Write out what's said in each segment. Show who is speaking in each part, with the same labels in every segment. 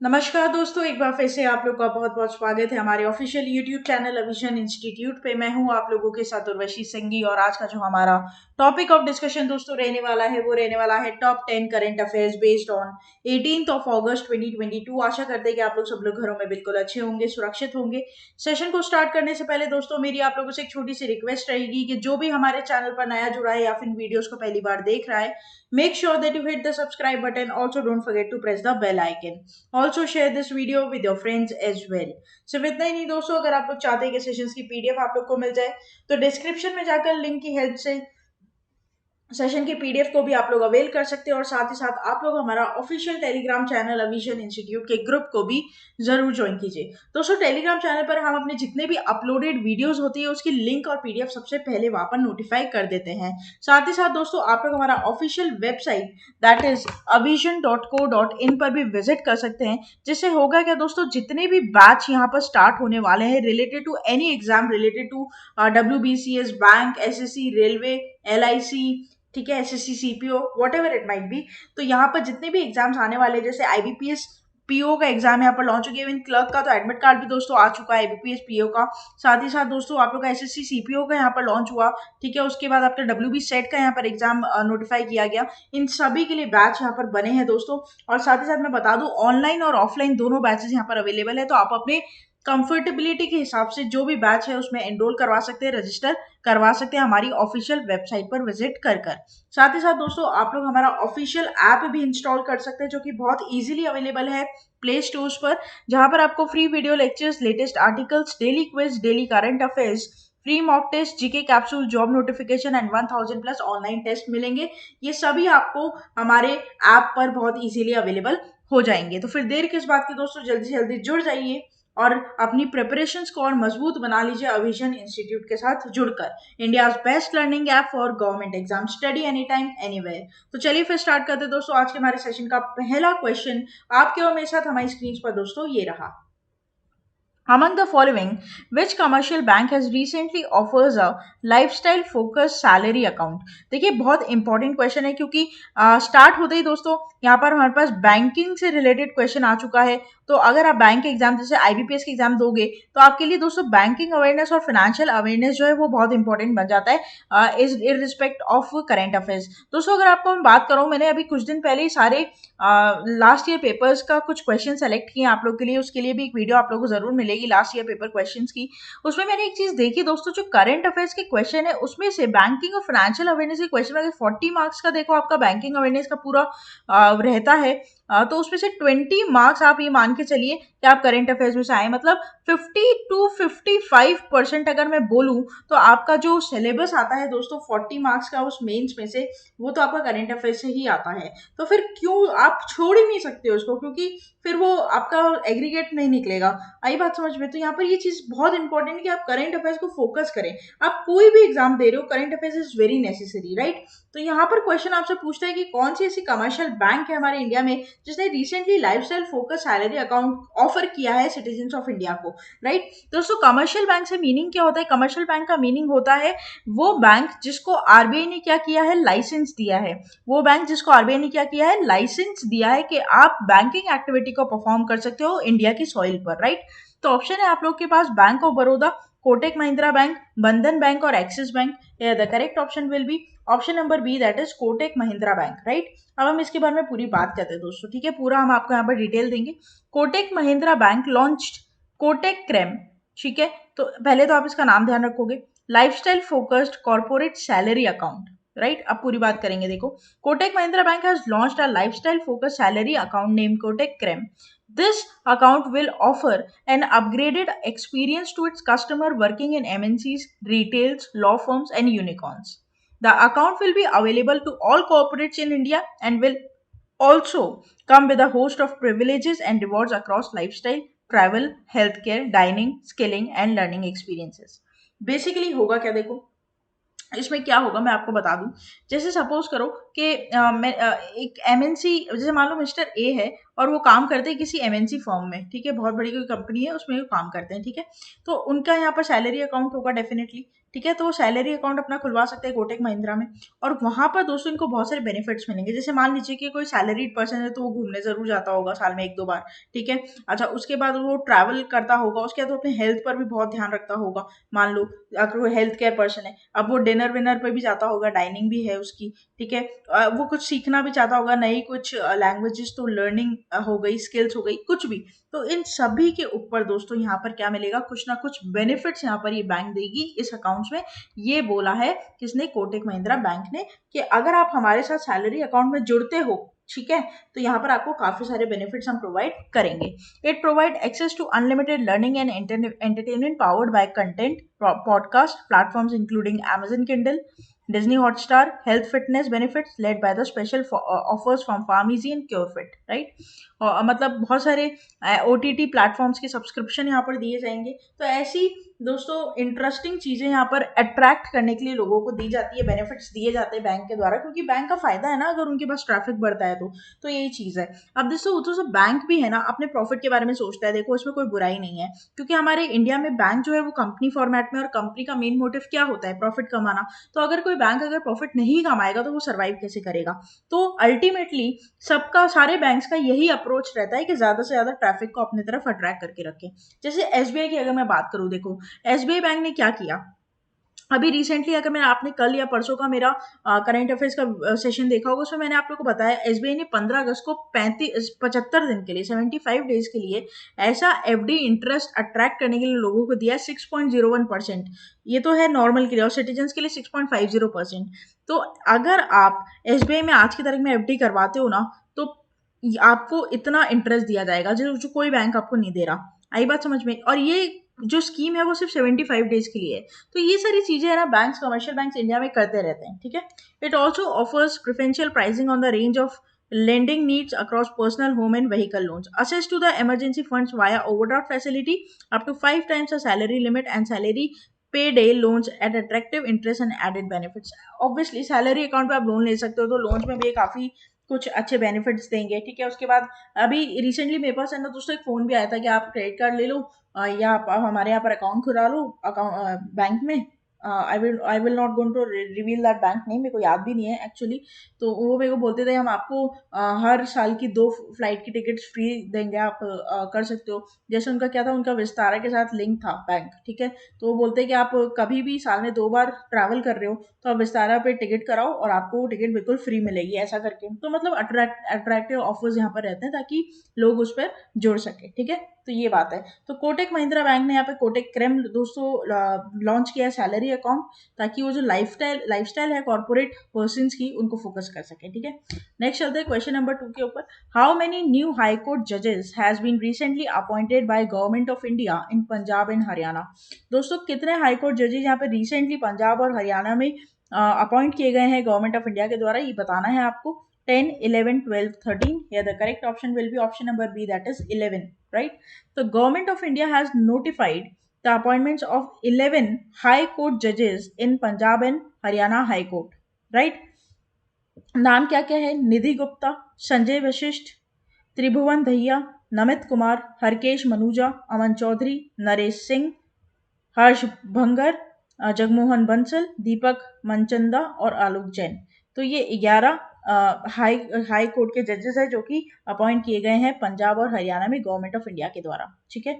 Speaker 1: नमस्कार दोस्तों, एक बार फिर से आप लोग का बहुत बहुत स्वागत है हमारे ऑफिशियल यूट्यूब चैनल अविजन इंस्टीट्यूट पे। मैं हूं आप लोगों के साथ उर्वशी संगी और आज का जो हमारा टॉपिक ऑफ डिस्कशन दोस्तों रहने वाला है वो रहने वाला है top 10 current affairs based on 18 of अगस्त 2022। आशा करते हैं कि आप लोग सब लोग घरों में बिल्कुल अच्छे होंगे, सुरक्षित होंगे। सेशन को स्टार्ट करने से पहले दोस्तों मेरी आप लोगों से एक छोटी सी रिक्वेस्ट रहेगी कि जो भी हमारे चैनल पर नया जुड़ा है या फिर वीडियोस को पहली बार देख रहा है, make sure that you hit the subscribe button. Also don't forget to press the bell icon. Also share this video with your friends as well. सिर्फ इतना ही नहीं दोस्तों, अगर आप लोग चाहते हैं कि सेशंस की पीडीएफ आप लोग को मिल जाए तो डिस्क्रिप्शन में जाकर लिंक की हेल्प से सेशन के पीडीएफ को भी आप लोग अवेल कर सकते हैं और साथ ही साथ आप लोग हमारा ऑफिशियल टेलीग्राम चैनल अविजन इंस्टीट्यूट के ग्रुप को भी जरूर ज्वाइन कीजिए। दोस्तों टेलीग्राम चैनल पर हम अपने जितने भी अपलोडेड वीडियोस होती है उसकी लिंक और पीडीएफ सबसे पहले वहां पर नोटिफाई कर देते हैं। साथ ही साथ दोस्तों आप लोग हमारा official website that is avision.co.in पर भी विजिट कर सकते हैं, जिससे होगा क्या दोस्तों, जितने भी बैच यहाँ पर स्टार्ट होने वाले हैं related to any exam, related to WBCS, bank, SSC, railway, LIC, ठीक है, SSC, CPO, whatever it might be, तो यहाँ पर जितने भी एग्जाम्स आने वाले हैं जैसे IBPS PO का एग्जाम यहाँ पर लॉन्च हो गया, इवन क्लर्क का तो एडमिट कार्ड भी दोस्तों आ चुका है, IBPS PO का। साथ ही साथ दोस्तों आप लोग का SSC CPO का यहाँ पर लॉन्च हुआ, ठीक है। उसके बाद आपका WB सेट का यहाँ पर एग्जाम नोटिफाई किया गया। इन सभी के लिए बैच यहाँ पर बने हैं दोस्तों। और साथ ही साथ मैं बता दूं, ऑनलाइन और ऑफलाइन दोनों बैचेस यहाँ पर अवेलेबल है, तो आप अपने कंफर्टेबिलिटी के हिसाब से जो भी बैच है उसमें एनरोल करवा सकते हैं, रजिस्टर करवा सकते हैं हमारी ऑफिशियल वेबसाइट पर विजिट कर कर। साथ ही साथ दोस्तों आप लोग हमारा ऑफिशियल ऐप भी इंस्टॉल कर सकते हैं जो कि बहुत इजीली अवेलेबल है प्ले स्टोर्स पर, जहां पर आपको free video lectures, latest articles, daily quiz, daily current affairs, free mock test, GK capsule, job notification and 1000 plus online test मिलेंगे। ये सभी आपको हमारे ऐप पर बहुत इजीली अवेलेबल हो जाएंगे। तो फिर देर किस बात की दोस्तों, जल्दी से जल्दी जुड़ जाइए और अपनी प्रिपरेशंस को और मजबूत बना लीजिए अविजन इंस्टीट्यूट के साथ जुड़कर। India best learning app for government exam, study any time anywhere. तो चलिए फिर स्टार्ट करते दोस्तों। आज के हमारे सेशन का पहला क्वेश्चन आपके और मेरे साथ हमारी स्क्रीन पर दोस्तों ये रहा। Among the following, which commercial bank has recently offers a lifestyle focused salary account? देखिए बहुत इंपॉर्टेंट क्वेश्चन है क्योंकि स्टार्ट होते ही दोस्तों यहाँ पर हमारे पास बैंकिंग से रिलेटेड क्वेश्चन आ चुका है। तो अगर आप बैंक के एग्जाम जैसे IBPS के एग्जाम दोगे तो आपके लिए दोस्तों बैंकिंग अवेयरनेस और फाइनेंशियल अवेयरनेस जो है वो बहुत इंपॉर्टेंट बन जाता है is in respect of current affairs. दोस्तों अगर आपको मैं बात करूँ, मैंने अभी कुछ दिन पहले ही सारे लास्ट ईयर पेपर्स का कुछ क्वेश्चन सेलेक्ट किए आप लोग के लिए, उसके लिए भी एक वीडियो आप लोगों को जरूर मिलेगी लास्ट ईयर पेपर क्वेश्चंस की। उसमें मैंने एक चीज देखी दोस्तों, जो करंट अफेयर्स के क्वेश्चन है उसमें से बैंकिंग और फाइनेंशियल अवेयरनेस के क्वेश्चन, अगर 40 मार्क्स का देखो आपका बैंकिंग अवेयरनेस का पूरा रहता है, तो उसमें से 20 मार्क्स आप ये मान के चलिए कि आप करंट अफेयर्स में से आए, मतलब 50 to 55% अगर मैं बोलूं तो आपका जो सिलेबस आता है दोस्तों 40 मार्क्स का उस मेंस में से, वो तो आपका करंट अफेयर्स से ही आता है। तो फिर क्यों आप छोड़ ही नहीं सकते उसको, क्योंकि फिर वो आपका एग्रीगेट नहीं निकलेगा। आई बात समझ में? तो यहाँ पर ये चीज बहुत इंपॉर्टेंट है कि आप करंट अफेयर्स को फोकस करें। आप कोई भी एग्जाम दे रहे हो, current affairs is very necessary, right. तो यहाँ पर क्वेश्चन आपसे पूछता है कि कौन सी ऐसी कमर्शियल बैंक है हमारे इंडिया में जिसने recently lifestyle focus salary account offer किया है सिटीजन ऑफ इंडिया को, राइट। दोस्तों कमर्शियल बैंक से मीनिंग क्या होता है? कमर्शियल बैंक का मीनिंग होता है वो बैंक जिसको आरबीआई ने क्या किया है, लाइसेंस दिया है। वो बैंक जिसको आरबीआई ने क्या किया है, लाइसेंस दिया है कि आप बैंकिंग एक्टिविटी को परफॉर्म कर सकते हो इंडिया की सॉइल पर, राइट। तो ऑप्शन है आप लोग के पास bank of Baroda, Kotak Mahindra bank, Bandhan bank और Axis bank. The correct option will be option number B, that is Kotak Mahindra bank, right. अब हम इसके बारे में पूरी बात करते हैं दोस्तों, ठीक है। पूरा हम आपको यहाँ पर डिटेल देंगे। Kotak Mahindra bank launched Kotak creme, ठीक है। तो पहले तो आप इसका नाम ध्यान रखोगे, lifestyle focused corporate salary account, right. अब पूरी बात करेंगे। देखो, Kotak Mahindra bank has launched a lifestyle focused salary account name Kotak creme. This account will offer an upgraded experience to its customer working in MNCs, retails, law firms, and unicorns. The account will be available to all corporates in India and will also come with a host of privileges and rewards across lifestyle, travel, healthcare, dining, skilling, and learning experiences. Basically होगा क्या, देखो इसमें क्या होगा मैं आपको बता दूं। जैसे सपोज करो कि मैं एक एमएनसी, जैसे मान लो मिस्टर ए है और वो काम करते हैं किसी एमएनसी फर्म में, ठीक है, बहुत बड़ी कोई कंपनी है उसमें वो काम करते हैं, ठीक है। तो उनका यहाँ पर सैलरी अकाउंट होगा डेफिनेटली, ठीक है, तो वो सैलरी अकाउंट अपना खुलवा सकते हैं कोटक महिंद्रा में। और वहां पर दोस्तों इनको बहुत सारे बेनिफिट्स मिलेंगे। जैसे मान लीजिए कि कोई सैलरीड पर्सन है तो वो घूमने जरूर जाता होगा साल में 1-2 बार, ठीक है। अच्छा, उसके बाद वो ट्रैवल करता होगा, उसके बाद वो अपने हेल्थ पर भी बहुत ध्यान रखता होगा। मान लो अगर वो हेल्थ केयर पर्सन है, अब वो डिनर विनर पे भी जाता होगा, डाइनिंग भी है उसकी, ठीक है। वो कुछ सीखना भी चाहता होगा, नई कुछ लैंग्वेजेस, तो लर्निंग हो गई, स्किल्स हो गई, कुछ भी। तो इन सभी के ऊपर दोस्तों यहाँ पर क्या मिलेगा, कुछ ना कुछ बेनिफिट्स यहाँ पर ये बैंक देगी इस अकाउंट्स में। ये बोला है किसने, कोटक महिंद्रा बैंक ने, कि अगर आप हमारे साथ सैलरी अकाउंट में जुड़ते हो, ठीक है, तो यहाँ पर आपको काफी सारे बेनिफिट्स हम प्रोवाइड करेंगे। It provide access to unlimited learning and entertainment powered by content podcast platforms including Amazon Kindle, Disney Hotstar, health fitness benefits led by the special offers from Pharmacy and CureFit, right? और मतलब बहुत सारे OTT platforms के subscription यहाँ पर दिए जाएंगे। तो ऐसी दोस्तों इंटरेस्टिंग चीजें यहाँ पर अट्रैक्ट करने के लिए लोगों को दी जाती है, बेनिफिट्स दिए जाते हैं बैंक के द्वारा, क्योंकि बैंक का फायदा है ना अगर उनके पास ट्रैफिक बढ़ता है तो यही चीज है। अब दोस्तों तो सब बैंक भी है ना अपने प्रॉफिट के बारे में सोचता है, देखो इसमें कोई बुराई नहीं है, क्योंकि हमारे इंडिया में बैंक जो है वो कंपनी फॉर्मेट में, और कंपनी का मेन मोटिव क्या होता है, प्रॉफिट कमाना। तो अगर कोई बैंक अगर प्रॉफिट नहीं कमाएगा तो वो सर्वाइव कैसे करेगा। तो अल्टीमेटली सबका, सारे बैंक्स का यही अप्रोच रहता है कि ज्यादा से ज्यादा ट्रैफिक को अपनी तरफ अट्रैक्ट करके रखें। जैसे एसबीआई की अगर मैं बात करूं, देखो एसबीआई बैंक ने क्या किया अभी रिसेंटली, अगर मैंने, आपने कल या परसों का मेरा करंट अफेयर्स का सेशन देखा होगा, उसमें मैंने आप लोगों को बताया एसबीआई ने 15 अगस्त को 75 दिन के लिए, 75 डेज के लिए ऐसा एफडी इंटरेस्ट अट्रैक्ट करने के लिए लोगों को दिया 6.01%। ये तो है नॉर्मल के लिए, और सिटीजन के लिए 6.50%। तो अगर आप एसबीआई में आज की तारीख में एफडी करवाते हो ना, तो आपको इतना इंटरेस्ट दिया जाएगा जो कोई बैंक आपको नहीं दे रहा। आई बात समझ में? और ये जो स्कीम है वो सिर्फ 75 डेज के लिए है। तो ये सारी चीजें है ना बैंक्स, कमर्शियल बैंक्स इंडिया में करते रहते हैं, ठीक है। It also offers preferential pricing on the range of lending needs across personal, home and vehicle loans. Access to the emergency funds via overdraft facility up to 5 times the salary limit and salary payday loans at attractive interest and added benefits. Obviously salary account पे आप loan ले सकते हो, तो loans में भी ये काफी कुछ अच्छे बेनिफिट्स देंगे, ठीक है। उसके बाद अभी रिसेंटली मेरे पास है ना दोस्तों एक फोन भी आया था कि आप क्रेडिट कार्ड ले लो, या आप हमारे यहाँ पर अकाउंट खुला लो अकाउंट बैंक में। I will not going to reveal that bank name, मेरे को याद भी नहीं है एक्चुअली। तो वो मेरे को बोलते थे हम आपको हर साल की 2 फ्लाइट की टिकट्स फ्री देंगे, आप कर सकते हो। जैसे उनका क्या था, उनका विस्तारा के साथ लिंक था बैंक, ठीक है। तो वो बोलते हैं कि आप कभी भी साल में 2 बार ट्रैवल कर रहे हो तो आप विस्तारा पे टिकट कराओ और आपको वो टिकट बिल्कुल फ्री मिलेगी, ऐसा करके। तो मतलब अट्रैक्टिव ऑफर्स यहाँ पर रहते हैं ताकि लोग उस पर जुड़ सके, ठीक है। तो ये बात है। तो कोटक महिंद्रा बैंक ने यहाँ पे कोटक क्रेम दोस्तों लॉन्च किया है सैलरी अकाउंट, ताकि वो जो लाइफस्टाइल है कॉर्पोरेट पर्सन की, उनको फोकस कर सके, ठीक है। नेक्स्ट चलते हैं क्वेश्चन नंबर 2 के ऊपर। How many new high court जजेस has been recently appointed by government of India in Punjab and Haryana. दोस्तों कितने हाई कोर्ट जजेस यहाँ पे रिसेंटली पंजाब और हरियाणा में अपॉइंट किए गए हैं गवर्नमेंट ऑफ इंडिया के द्वारा, ये बताना है आपको। 10, 11, 12, 13, here the correct option will be option number B, that is 11, right? The government of India has notified the appointments of 11 high court judges in Punjab and Haryana High Court, right? नाम क्या क्या है, निधि गुप्ता, संजय वशिष्ठ, त्रिभुवन दहिया, नमित कुमार, हरकेश मनुजा, अमन चौधरी, नरेश सिंह, हर्ष भंगर, जगमोहन बंसल, दीपक मनचंदा और आलोक जैन। तो ये 11 high high court के जजेस हैं जो कि अपॉइंट किए गए हैं पंजाब और हरियाणा में गवर्नमेंट ऑफ इंडिया के द्वारा, ठीक है।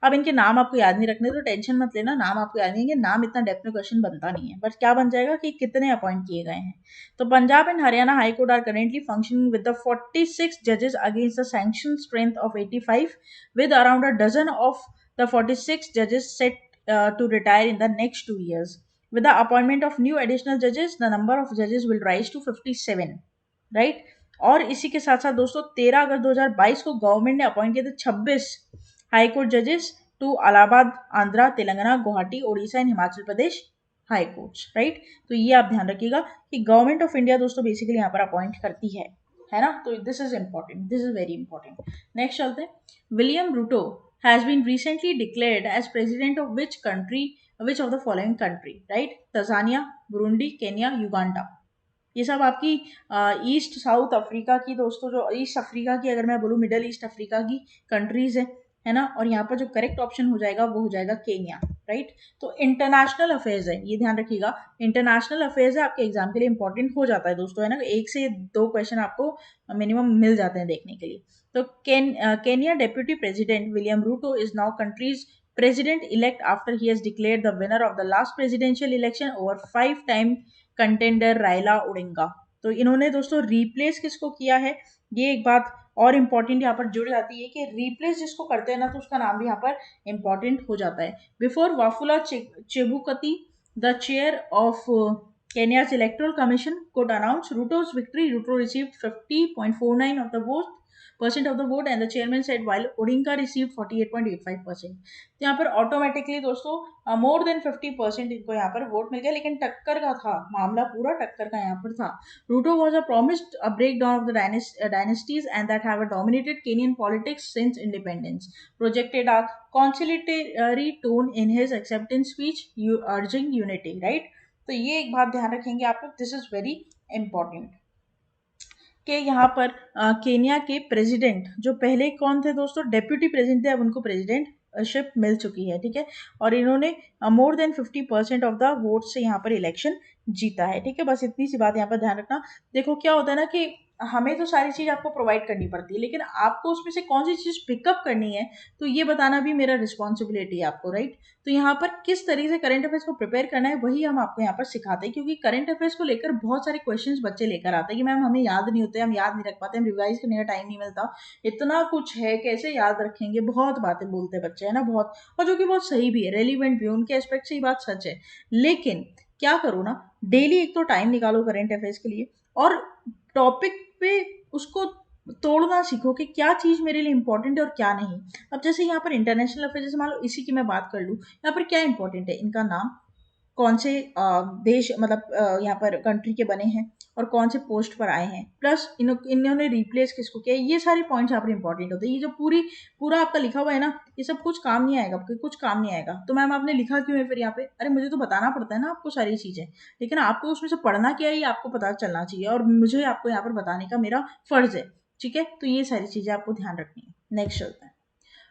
Speaker 1: अब इनके नाम आपको याद नहीं रखने, तो टेंशन मत लेना, नाम आपको याद नहीं है, नाम इतना डेप्थ में क्वेश्चन बनता नहीं है, बट क्या बन जाएगा कि कितने अपॉइंट किए गए हैं। तो Punjab and Haryana high court are currently functioning with the 46 जजेस against the sanction strength of 85, with around a dozen of the 46 judges set to retire in the next 2 years. With the appointment of new additional judges, the number of judges will rise to 57, right? और इसी के साथ साथ दोस्तों 13 अगस्त 2022 को government ने appoint किए थे 26 हाई कोर्ट जजेस to Allahabad, Andhra, Telangana, Guwahati, Odisha and Himachal Pradesh high courts, right. तो ये आप ध्यान रखिएगा कि गवर्नमेंट ऑफ इंडिया दोस्तों बेसिकली यहाँ पर अपॉइंट करती है ना। तो this is important, this is very important. Next चलते हैं। William Ruto has been recently declared as president of which country, which of the following country, right? Tanzania, Burundi, Kenya, Uganda. ये सब आपकी ईस्ट साउथ अफ्रीका की दोस्तों, जो east Africa की अगर मैं बोलूँ, मिडल ईस्ट अफ्रीका की कंट्रीज है ना। और यहाँ पर जो करेक्ट ऑप्शन हो जाएगा वो हो जाएगा केन्या, राइट। तो इंटरनेशनल अफेयर्स है, ये ध्यान रखिएगा, इंटरनेशनल अफेयर्स है, आपके एग्जाम के लिए इंपॉर्टेंट हो जाता है दोस्तों, है ना। एक से दो क्वेश्चन आपको मिनिमम मिल जाते हैं देखने के लिए। तो Kenya deputy president William Ruto is now countries president elect after he has declared the winner of the last presidential election over 5-time contender Raila Odinga. तो इन्होंने दोस्तों रिप्लेस किसको किया है, ये एक बात और इम्पॉर्टेंट यहाँ पर जुड़ जाती है कि रिप्लेस जिसको करते हैं ना, तो उसका नाम भी यहाँ पर इम्पॉर्टेंट हो जाता है। Before Wafula Chebukati the chair of Kenya's electoral commission could announce Ruto's victory, Ruto received 50.49 of the vote percent of the vote and the chairman said while Odinga received 48.85%। तो यहाँ पर ऑटोमेटिकली दोस्तों more than 50% इनको यहाँ पर vote मिल गया, लेकिन टक्कर का था मामला, पूरा टक्कर का यहाँ पर था। Ruto was a promised a breakdown of the dynasties and that have dominated Kenyan politics since independence, projected a conciliatory tone in his acceptance speech urging unity, right। तो ये एक बात ध्यान रखेंगे आप लोग, दिस इज वेरी इंपॉर्टेंट कि यहाँ पर केन्या के प्रेसिडेंट जो पहले कौन थे दोस्तों, डेप्यूटी प्रेसिडेंट थे, अब उनको प्रेसिडेंट शिप मिल चुकी है, ठीक है। और इन्होंने more than 50% of the vote से यहाँ पर इलेक्शन जीता है, ठीक है। बस इतनी सी बात यहाँ पर ध्यान रखना। देखो क्या होता है ना कि हमें तो सारी चीज़ आपको प्रोवाइड करनी पड़ती है, लेकिन आपको उसमें से कौन सी चीज़ पिकअप करनी है, तो ये बताना भी मेरा रिस्पॉन्सिबिलिटी है आपको, राइट। तो यहाँ पर किस तरीके से करंट अफेयर्स को प्रिपेयर करना है वही हम आपको यहाँ पर सिखाते हैं, क्योंकि करंट अफेयर्स को लेकर बहुत सारे क्वेश्चंस बच्चे लेकर आते हैं कि मैम हमें याद नहीं होते, हम याद नहीं रख पाते, हम रिवाइज करने का टाइम नहीं मिलता, इतना कुछ है कैसे याद रखेंगे, बहुत बातें बोलते हैं बच्चे, है ना, बहुत। और जो कि बहुत सही भी है, रेलिवेंट भी, उनके एस्पेक्ट से ही बात सच है। लेकिन क्या करो ना, डेली एक तो टाइम निकालो करंट अफेयर्स के लिए, और टॉपिक पे उसको तोड़ना सीखो कि क्या चीज़ मेरे लिए इंपॉर्टेंट है और क्या नहीं। अब जैसे यहाँ पर इंटरनेशनल अफेयर, जैसे मान लो इसी की मैं बात कर लूँ, यहाँ पर क्या इंपॉर्टेंट है, इनका नाम, कौन से देश मतलब यहाँ पर कंट्री के बने हैं, और कौन से पोस्ट पर आए हैं, प्लस इन्होंने रिप्लेस किसको किया, ये सारे पॉइंट्स यहाँ पर इंपॉर्टेंट होते हैं। ये जो पूरा आपका लिखा हुआ है ना, ये सब कुछ काम नहीं आएगा, कुछ काम नहीं आएगा। तो मैम आपने लिखा क्यों है फिर यहाँ पे, अरे मुझे तो बताना पड़ता है ना आपको सारी चीज़ें, लेकिन आपको उसमें से पढ़ना क्या है ये आपको पता चलना चाहिए, और मुझे आपको यहाँ पर बताने का मेरा फर्ज है, ठीक है। तो ये सारी चीज़ें आपको ध्यान रखनी है। नेक्स्ट चलते हैं,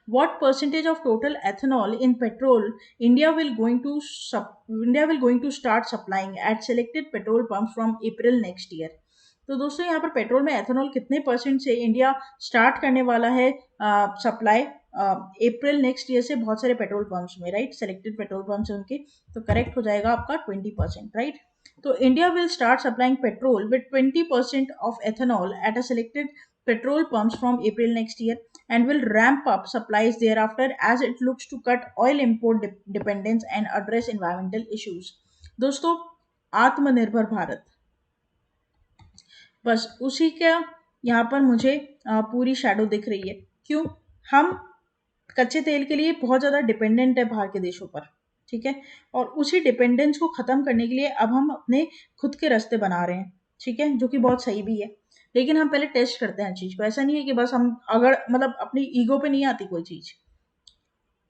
Speaker 1: what percentage of total ethanol in petrol India will going to start supplying at selected petrol pumps from April next year। तो दोस्तों यहाँ पर पेट्रोल में एथेनॉल कितने परसेंट से इंडिया स्टार्ट करने वाला है सप्लाई अप्रैल नेक्स्ट ईयर से बहुत सारे पेट्रोल पंप्स में, राइट, सेलेक्टेड पेट्रोल पंप्स उनके। तो करेक्ट हो जाएगा आपका 20%, राइट। तो India will start supplying petrol with 20% of ethanol at a selected petrol pumps from April next year and will ramp up supplies thereafter as it looks to cut oil import dependence and address environmental issues। दोस्तों आत्मनिर्भर भारत, बस उसी का यहाँ पर मुझे पूरी shadow दिख रही है। क्यों, हम कच्चे तेल के लिए बहुत ज़्यादा डिपेंडेंट है बाहर के देशों पर, ठीक है। और उसी डिपेंडेंस को ख़त्म करने के लिए अब हम अपने खुद के रास्ते बना रहे हैं, ठीक है, जो कि बहुत सही भी है। लेकिन हम पहले टेस्ट करते हैं चीज़ को, ऐसा नहीं है कि बस हम अगर मतलब अपनी ईगो पे नहीं आती कोई चीज़,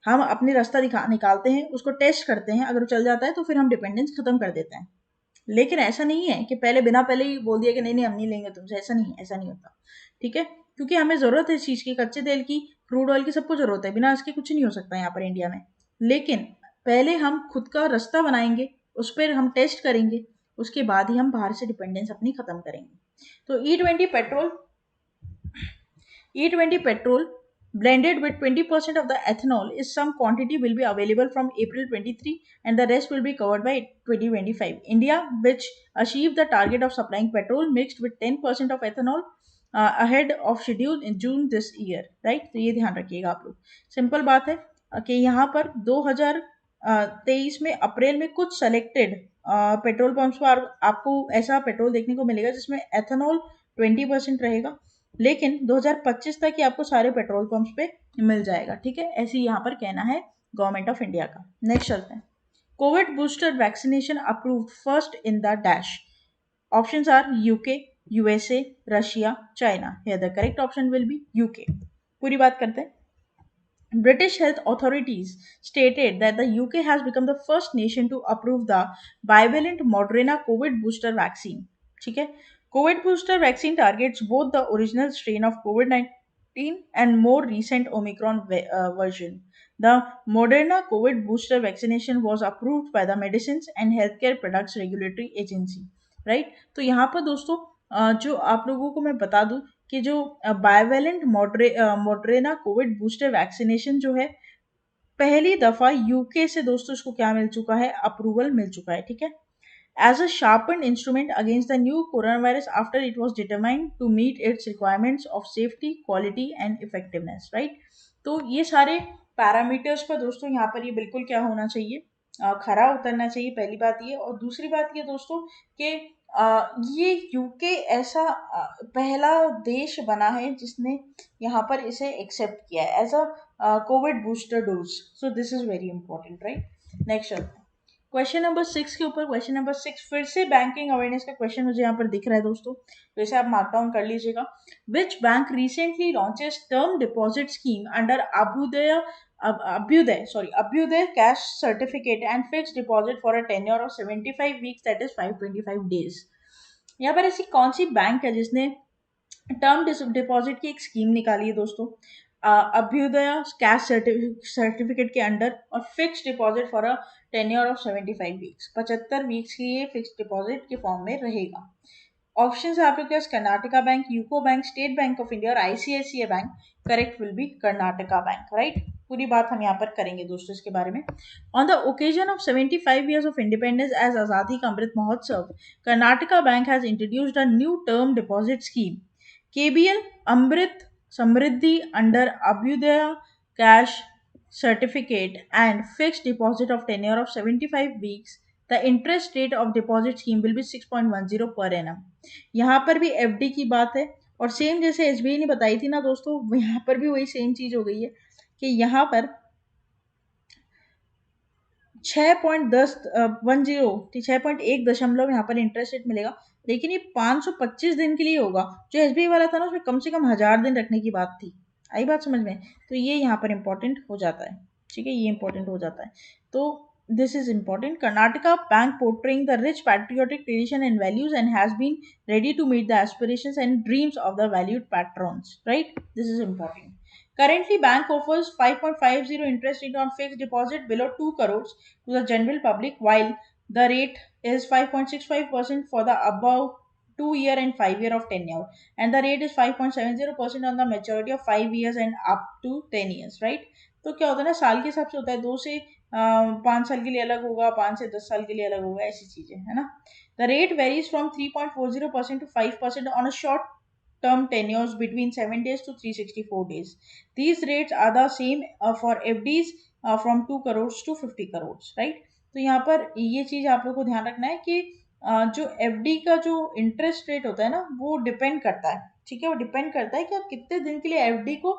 Speaker 1: हम अपने रास्ता निकालते हैं, उसको टेस्ट करते हैं, अगर चल जाता है तो फिर हम डिपेंडेंस खत्म कर देते हैं। लेकिन ऐसा नहीं है कि पहले ही बोल दिया कि नहीं नहीं हम नहीं लेंगे तुमसे, ऐसा नहीं, ऐसा नहीं होता, ठीक है। क्योंकि हमें ज़रूरत है इस चीज़ की, कच्चे तेल की, क्रूड ऑयल की, सबको ज़रूरत है, बिना इसके कुछ नहीं हो सकता यहाँ पर इंडिया में। लेकिन पहले हम खुद का रास्ता बनाएंगे, उस पर हम टेस्ट करेंगे, उसके बाद ही हम बाहर से डिपेंडेंस अपनी ख़त्म करेंगे। तो E20 petrol blended with 20% of the ethanol is some quantity will be available from April 23 and the rest will be covered by 2025। India, which achieved the target of supplying petrol mixed with 10% of ethanol ahead of schedule in June this year, right। तो ये ध्यान रखिएगा आप लोग, simple बात है कि यहाँ पर 2023 में अप्रैल में कुछ सेलेक्टेड पेट्रोल पंप्स पर आपको ऐसा पेट्रोल देखने को मिलेगा जिसमें एथेनॉल 20% रहेगा, लेकिन 2025 तक ही आपको सारे पेट्रोल पंप्स पे मिल जाएगा, ठीक है। ऐसे ही यहाँ पर कहना है गवर्नमेंट ऑफ इंडिया का। नेक्स्ट चलते हैं, covid booster vaccination approved first in the dash, options are UK, USA, Russia, China. Here the correct option will be UK. पूरी बात करते हैं, British health authorities stated that the UK has become the first nation to approve the bivalent Moderna COVID booster vaccine, ठीक है। Covid booster vaccine targets both the original strain of covid and more recent Omicron version. The Moderna COVID booster vaccination was approved by the Medicines and Healthcare Products Regulatory Agency, right? तो यहाँ पर दोस्तों जो आप लोगों को मैं बता दूं कि जो बायोवेलेंट मॉडरेना कोविड बूस्टर वैक्सीनेशन जो है पहली दफा यूके से दोस्तों इसको क्या मिल चुका है, अप्रूवल मिल चुका है, ठीक है, as a sharpened instrument against the new coronavirus after it was determined to meet its requirements of safety, quality and effectiveness, right? तो ये सारे पैरामीटर्स पर दोस्तों यहाँ पर ये बिल्कुल क्या होना चाहिए, खरा उतरना चाहिए, पहली बात ये। और दूसरी बात ये दोस्तों कि ये यूके ऐसा पहला देश बना है जिसने यहाँ पर इसे एक्सेप्ट किया है as a covid booster dose, so this is very important, right. Next question number 6 के ऊपर, क्वेश्चन नंबर 6 फिर से बैंकिंग अवेयरनेस का क्वेश्चन मुझे यहाँ पर दिख रहा है दोस्तों, तो इसे आप मार्क डाउन कर लीजिएगा। Which bank recently launches term deposit scheme under Abhyudaya cash certificate and fix deposit for a tenure of 75 weeks that is 525 days. यहाँ पर ऐसी कौन सी बैंक है जिसने टर्म डिपॉजिट की एक स्कीम निकाली है दोस्तों, अभ्युदय कैश सर्टिफिकेट के अंडर, और fix deposit for a tenure of 75 weeks, 75 weeks की ये फिक्स डिपॉजिट के फॉर्म में रहेगा। ऑप्शन है आपके पास Karnataka bank, UCO bank, State Bank of India और ICICI bank. Correct will be Karnataka bank, right. पूरी बात हम यहाँ पर करेंगे दोस्तों इसके बारे में। On the occasion of 75 years of independence as Azadi ka Amrit Mahotsav, Karnataka bank has introduced a new term deposit scheme KBL Amrit Samriddhi under Abhyudaya cash certificate and fixed deposit of tenure of 75 weeks. The interest rate of deposit scheme will be 6.10 per annum. यहाँ पर भी FD की बात है, और same जैसे SBI ने बताई थी ना दोस्तों, यहाँ पर भी वही सेम चीज हो गई है कि यहाँ पर 6.1 यहाँ पर इंटरेस्ट रेट मिलेगा, लेकिन ये 525 दिन के लिए होगा। जो एसबीआई वाला था ना उसमें कम से कम 1000 दिन रखने की बात थी, आई बात समझ में? तो ये यहाँ पर इंपॉर्टेंट हो जाता है, ठीक है, ये इंपॉर्टेंट हो जाता है। तो this is important. Karnataka Bank portraying the rich patriotic tradition and values and has been ready to meet the aspirations and dreams of the valued patrons, right? This is important. Currently, bank offers 5.50 interest rate on fixed deposit below 2 crores to the general public, while the rate is 5.65% for the above 2 year and 5 year of tenure, and the rate is 5.70% on the maturity of 5 years and up to 10 years, right? तो क्या होता है ना, साल के हिसाब से होता है, 2 से 5 साल के लिए अलग होगा, 5 से 10 साल के लिए अलग होगा, ऐसी चीजें है ना। The rate varies from 3.40% to 5% on a short term tenures between 7 days to 364 days. These rates are the same for FDs from 2 crores to 50 crores, right? तो यहाँ पर ये चीज आप लोग को ध्यान रखना है कि जो एफडी का जो इंटरेस्ट रेट होता है ना वो डिपेंड करता है, ठीक है, वो डिपेंड करता है कि आप कितने दिन के लिए एफडी को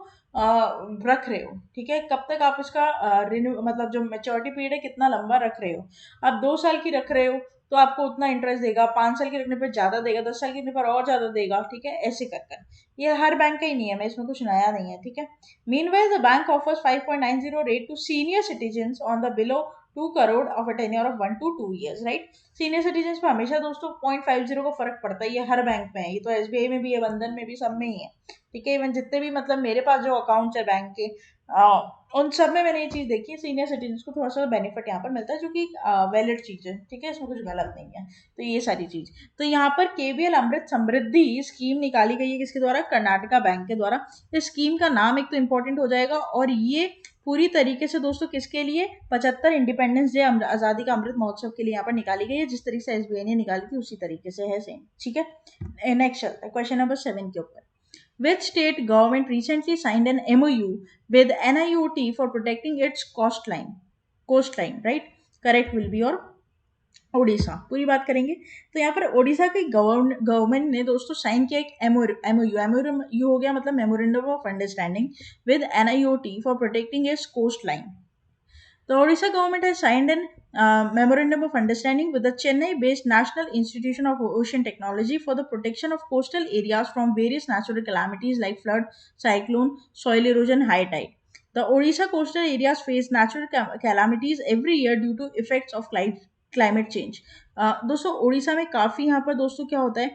Speaker 1: रख रहे हो, ठीक है, कब तक आप उसका रिन्यू मतलब जो मेच्योरिटी पीरियड है कितना लंबा रख रहे हो। आप 2 साल की रख रहे हो तो आपको उतना इंटरेस्ट देगा, 5 साल के रखने पर ज्यादा देगा, 10 साल के रखने पर और ज्यादा देगा, ठीक है, ऐसे कर कर। ये हर बैंक का ही नियम है, इसमें कुछ नया नहीं है, ठीक है। Meanwhile the bank offers 5.90 rate to senior citizens on the below 2 crore of a tenure of 1 to 2 years, right. Senior citizen पे हमेशा दोस्तों 0.50 का फर्क पड़ता है, ये हर बैंक में है, ये तो एसबीआई में भी है, बंधन में भी, सब में ही है, ठीक है। इवन जितने भी मतलब मेरे पास जो अकाउंट्स है बैंक के उन सब में मैंने ये चीज देखी है, सीनियर सिटीजन को थोड़ा सा बेनिफिट यहाँ पर मिलता है, जो कि वैलिड चीज है, ठीक है, इसमें कुछ गलत नहीं है। तो ये सारी चीज, तो यहाँ पर केवीएल अमृत समृद्धि स्कीम निकाली गई है किसके द्वारा, कर्नाटका बैंक के द्वारा। इस स्कीम का नाम एक तो इंपॉर्टेंट हो जाएगा, और ये पूरी तरीके से दोस्तों किसके लिए, 75 इंडिपेंडेंस डे आजादी का अमृत महोत्सव के लिए यहाँ पर निकाली गई है, जिस तरीके से एसबीआई ने निकाली थी उसी तरीके से है, सेम, ठीक है। नेक्स्ट चलता है क्वेश्चन नंबर 7 के ऊपर। Which state government recently signed an MOU with NIOT for protecting its coastline, right? Correct will be your Odisha. पूरी बात करेंगे तो यहाँ पर ओडिशा के गवर्नमेंट ने दोस्तों साइन किया एक एमओयू हो गया मतलब memorandum of understanding with NIOT for protecting its coast line. The Odisha government has signed an memorandum of understanding with the Chennai-based National Institution of Ocean Technology for the protection of coastal areas from various natural calamities like flood, cyclone, soil erosion, high tide. The Odisha coastal areas face natural calamities every year due to effects of climate change. दोस्तों उड़ीसा में काफ़ी यहाँ पर दोस्तों क्या होता है,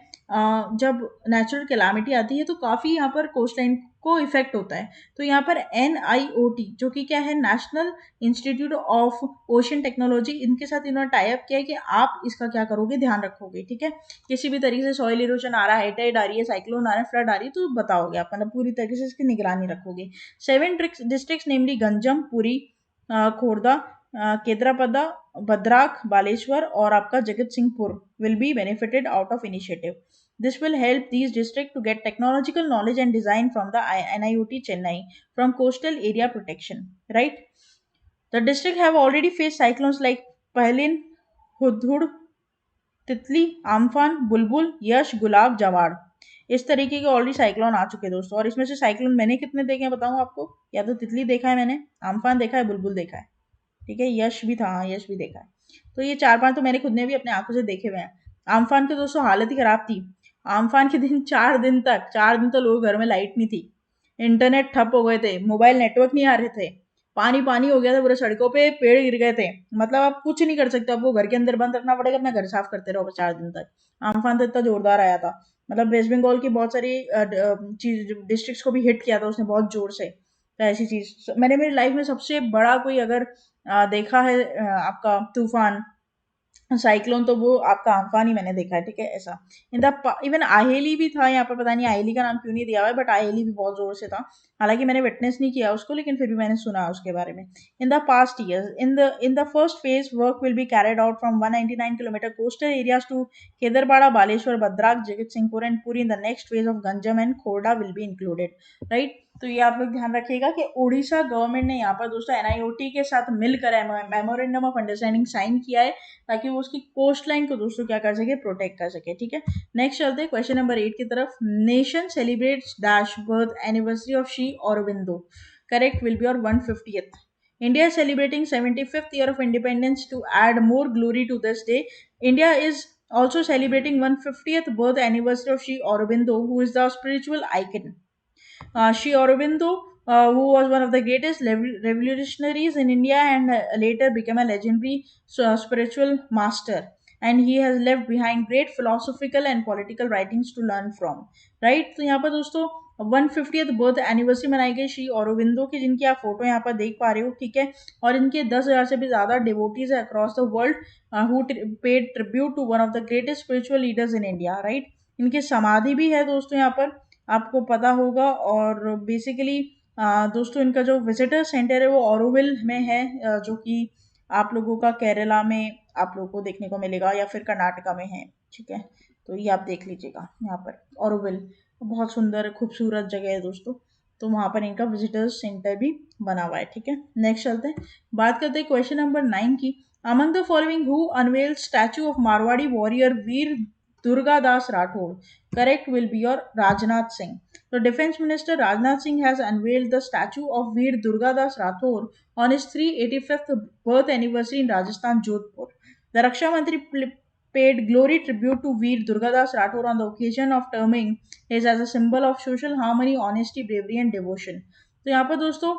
Speaker 1: जब नेचुरल कैलामिटी आती है तो काफ़ी यहाँ पर कोस्ट लाइन को इफेक्ट होता है। तो यहाँ पर NIOT जो कि क्या है, national institute of ocean technology, इनके साथ इन्होंने टाई अप किया है कि आप इसका क्या करोगे, ध्यान रखोगे। ठीक है, किसी भी तरीके से सॉइल इरोजन आ रहा है, टाइड आ रही है, साइक्लोन आ रहा है, फ्लड आ रही है, तो बताओगे आप, मतलब पूरी तरीके से इसकी निगरानी रखोगे। 7 डिस्ट्रिक्ट्स नेमली गंजम, पुरी, खोर्धा, केद्रापदा, भद्राक, बालेश्वर और आपका जगत Singhpur will be benefited out of initiative. This will help these districts to get technological knowledge and design from the NIOT Chennai from coastal area protection, right? The district have already faced cyclones like Pahlin, Hudhud, तितली, आम्फान, बुलबुल, यश, गुलाब, जवाड़। इस तरीके के already cyclone आ चुके हैं दोस्तों। और इसमें से साइक्लोन मैंने कितने देखे हैं बताऊं आपको? या तो तितली देखा है मैंने, आम्फान देखा है, बुलबुल देखा है, ठीक है, यश भी था, हाँ यश भी देखा है। तो ये 4-5 तो मैंने खुद ने भी अपने आंखों से देखे हुए हैं। आम्फान के दोस्तों हालत ही खराब थी। आम्फान के दिन 4 दिन तो लोगों घर में लाइट नहीं थी, इंटरनेट ठप हो गए थे, मोबाइल नेटवर्क नहीं आ रहे थे, पानी पानी हो गया था पूरे सड़कों पे, पेड़ गिर गए थे। मतलब आप कुछ नहीं कर सकते, आपको घर के अंदर बंद रखना पड़ेगा, अपना घर साफ करते रहो 4 दिन तक। आम्फान तो इतना जोरदार आया था, मतलब वेस्ट बंगाल की बहुत सारी चीज डिस्ट्रिक्ट्स को भी हिट किया था उसने बहुत जोर से। तो ऐसी चीज मैंने मेरी लाइफ में सबसे बड़ा कोई अगर देखा है आपका तूफान, साइक्लोन, तो वो आपका आम्फान ही मैंने देखा है। ठीक है, ऐसा इन द इवन आहेली भी था यहाँ पर, पता नहीं आहेली का नाम क्यों नहीं दिया हुआ है, बट आहेली भी बहुत जोर से था। हालांकि मैंने विटनेस नहीं किया उसको, लेकिन फिर भी मैंने सुना उसके बारे में। In the past years in the first phase work will be carried out from 199 kilometre coastal areas to Kendrapara, Baleswar, Bhadrak, Jagatsinghpur and Puri. In the next phase of Ganjam and Khordha will be included, right. तो ये आप लोग ध्यान रखिएगा कि उड़ीसा गवर्नमेंट ने यहाँ पर दोस्तों NIOT के साथ मिलकर मेमोरेंडम ऑफ अंडरस्टैंडिंग साइन किया है, ताकि वो उसकी कोस्ट लाइन को दोस्तों क्या कर सके, प्रोटेक्ट कर सके। ठीक है, नेक्स्ट चलते हैं क्वेश्चन नंबर 8 की तरफ। Nation celebrates dash birth anniversary of Shri Aurobindo, correct will B और 150th। India is celebrating 75th year of independence. To add more glory to this day, India is also celebrating 150th birth anniversary of Sri Aurobindo, who is the spiritual icon. Sri Aurobindo, who was one of the greatest revolutionaries in India and later became a legendary spiritual master. And he has left behind great philosophical and political writings to learn from. Right? तो यहाँ पर दोस्तों 150th birth anniversary मनाई गई श्री औरोबिंदो की, जिनकी आप photo यहाँ पर देख पा रहे हो। ठीक है, और इनके 10,000 से भी ज्यादा डिवोटीज है across the world who paid tribute to one of the greatest spiritual leaders in India, right. इनकी समाधि भी है दोस्तों यहाँ पर, आपको पता होगा। और बेसिकली दोस्तों इनका जो विजिटर सेंटर है वो ऑरोविल में है, जो कि आप लोगों का केरला में आप लोगों को देखने को मिलेगा या फिर कर्नाटका में है। ठीक है, तो ये आप देख लीजिएगा यहाँ पर ऑरोविल, बहुत सुंदर खूबसूरत जगह है दोस्तों। तो वहाँ पर इनका विजिटर्स सेंटर भी बना हुआ है। ठीक है, नेक्स्ट चलते हैं, बात करते हैं क्वेश्चन नंबर 9 की। Among the following who unveil statue of Marwari warrior Veer Durgadas Rathore, correct will be your Rajnath Singh. So Defense Minister Rajnath Singh has unveiled the statue of Veer Durgadas Rathore on his 385th birth anniversary in Rajasthan, Jodhpur. The Raksha Mantri paid glory tribute to Veer Durgadas Rathore on the occasion of terming his as a symbol of social harmony, honesty, bravery and devotion. तो यहाँ पर दोस्तों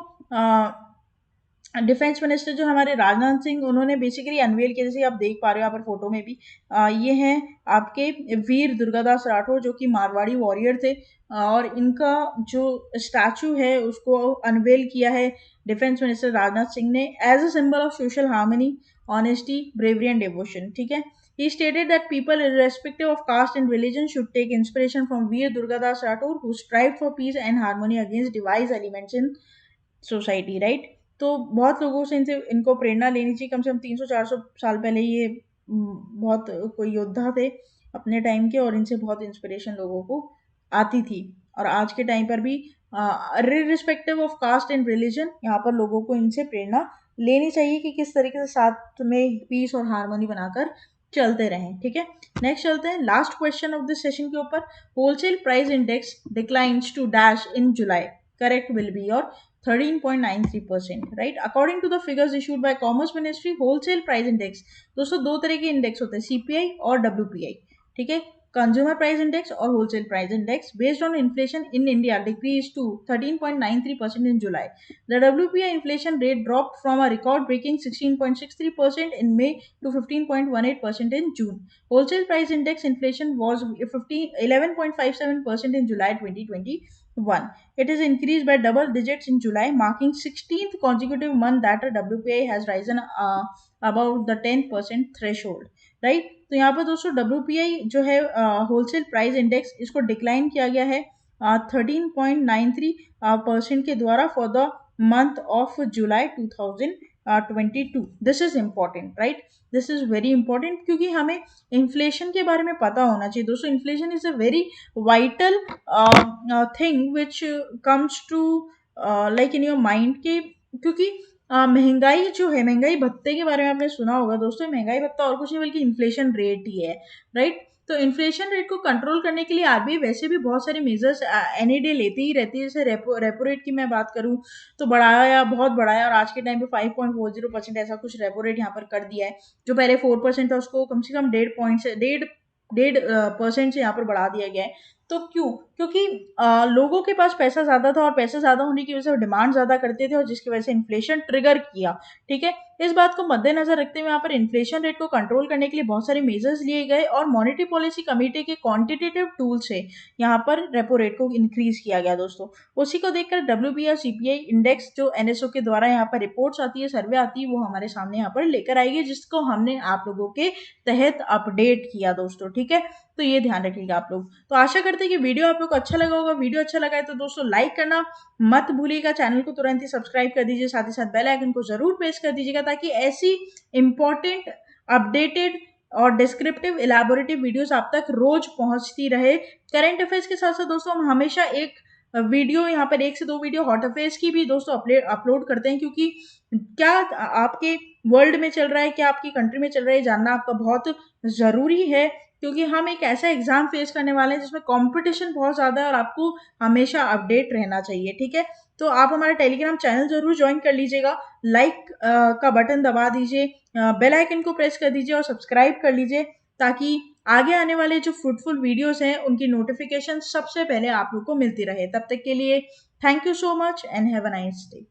Speaker 1: defence minister जो हमारे राजनाथ सिंह, उन्होंने basically unwell किया, जैसे आप देख पा रहे हो यहाँ पर फोटो में भी। ये हैं आपके वीर दुर्गादास राठौर, जो कि मारवाड़ी वॉरियर थे। और इनका जो स्टैचू है उसको अनवेल किया है डिफेंस मिनिस्टर राजनाथ सिंह ने as a symbol of social harmony, honesty, bravery and devotion. ठीक है, he stated that people irrespective of caste and religion should take inspiration from Veer Durgadas Rathore, who strived for peace and harmony against devised elements in society, right? तो बहुत लोगों से इनको प्रेरणा लेनी चाहिए। कम से कम 300-400 साल पहले ये बहुत कोई योद्धा थे अपने टाइम के, और इनसे बहुत इंस्पिरेशन लोगों को आती थी। और आज के टाइम पर भी respective of caste and religion, यहाँ पर लोगों को इनसे प्रेरणा लेनी चाहिए कि किस तरीके से साथ में पीस और हार्मनी बनाकर चलते रहें। ठीक है, नेक्स्ट चलते हैं last question of this session के ऊपर। Wholesale price index declines to dash in July, correct will be your 13.93%, right. According to the figures issued by commerce ministry, wholesale price index, दोस्तों दो तरह के इंडेक्स होते हैं, CPI और WPI। ठीक है, consumer price index or wholesale price index based on inflation in India decreased to 13.93% in July. The WPI inflation rate dropped from a record-breaking 16.63% in May to 15.18% in June. Wholesale price index inflation was 11.57% in July 2021. It is increased by double digits in July, marking 16th consecutive month that a WPI has risen above the 10% threshold. Right तो यहाँ पर दोस्तों WPI जो है wholesale price index इसको decline किया गया है 13.93% के द्वारा for the month of July 2022. This is important right, this is very important क्योंकि हमें इन्फ्लेशन के बारे में पता होना चाहिए दोस्तों. Inflation is a very vital thing which comes to like in your mind के, क्योंकि महंगाई जो है, महंगाई भत्ते के बारे में आपने सुना होगा दोस्तों. महंगाई भत्ता और कुछ नहीं बल्कि इन्फ्लेशन रेट ही है राइट. तो इन्फ्लेशन रेट को कंट्रोल करने के लिए आरबीआई वैसे भी बहुत सारे मेजर्स एनी डे लेती ही रहती है. जैसे रेपो रेट की मैं बात करूं तो बढ़ाया, बहुत बढ़ाया, और आज के टाइम पे 5.40% ऐसा कुछ रेपो रेट यहाँ पर कर दिया है. जो पहले 4% था उसको कम से कम 1.5% से यहाँ पर बढ़ा दिया गया है. तो क्यों? क्योंकि लोगों के पास पैसा ज्यादा था और पैसा ज्यादा होने की वजह से डिमांड ज्यादा करते थे और जिसकी वजह से इन्फ्लेशन ट्रिगर किया. ठीक है, इस बात को मद्देनजर रखते हुए यहाँ पर इन्फ्लेशन रेट को कंट्रोल करने के लिए बहुत सारे मेजर्स लिए गए और मॉनेटरी पॉलिसी कमेटी के क्वांटिटेटिव टूल से यहाँ पर रेपो रेट को इंक्रीज किया गया दोस्तों. उसी को देखकर WPI CPI इंडेक्स जो NSO के द्वारा यहाँ पर रिपोर्ट्स आती है, सर्वे आती है, वो हमारे सामने यहाँ पर लेकर आएगी, जिसको हमने आप लोगों के तहत अपडेट किया दोस्तों. ठीक है, तो ये ध्यान रखिएगा आप लोग. तो आशा करते हैं कि वीडियो आप लोग को अच्छा लगा होगा. वीडियो अच्छा लगा है तो दोस्तों लाइक करना मत भूलिएगा, चैनल को तुरंत ही सब्सक्राइब कर दीजिए, साथ ही साथ बेल आइकन को जरूर प्रेस कर दीजिएगा ताकि ऐसी इंपॉर्टेंट, अपडेटेड और डिस्क्रिप्टिव इलैबोरेटिव वीडियोस आप तक रोज पहुंचती रहे. करंट अफेयर्स के साथ साथ दोस्तों हम हमेशा एक वीडियो यहाँ पर 1 से 2 वीडियो हॉट अफेयर्स की भी दोस्तों अपलोड करते हैं, क्योंकि क्या आपके वर्ल्ड में चल रहा है, क्या आपकी कंट्री में चल रहा है, जानना आपका बहुत जरूरी है. क्योंकि हम एक ऐसा एग्जाम फेस करने वाले हैं जिसमें कंपटीशन बहुत ज़्यादा है और आपको हमेशा अपडेट रहना चाहिए. ठीक है, तो आप हमारा टेलीग्राम चैनल जरूर ज्वाइन कर लीजिएगा, लाइक का बटन दबा दीजिए, बेल आइकन को प्रेस कर दीजिए और सब्सक्राइब कर लीजिए ताकि आगे आने वाले जो फ्रूटफुल वीडियोस हैं उनकी नोटिफिकेशन सबसे पहले आप लोग को मिलती रहे. तब तक के लिए thank you so much and have a nice day.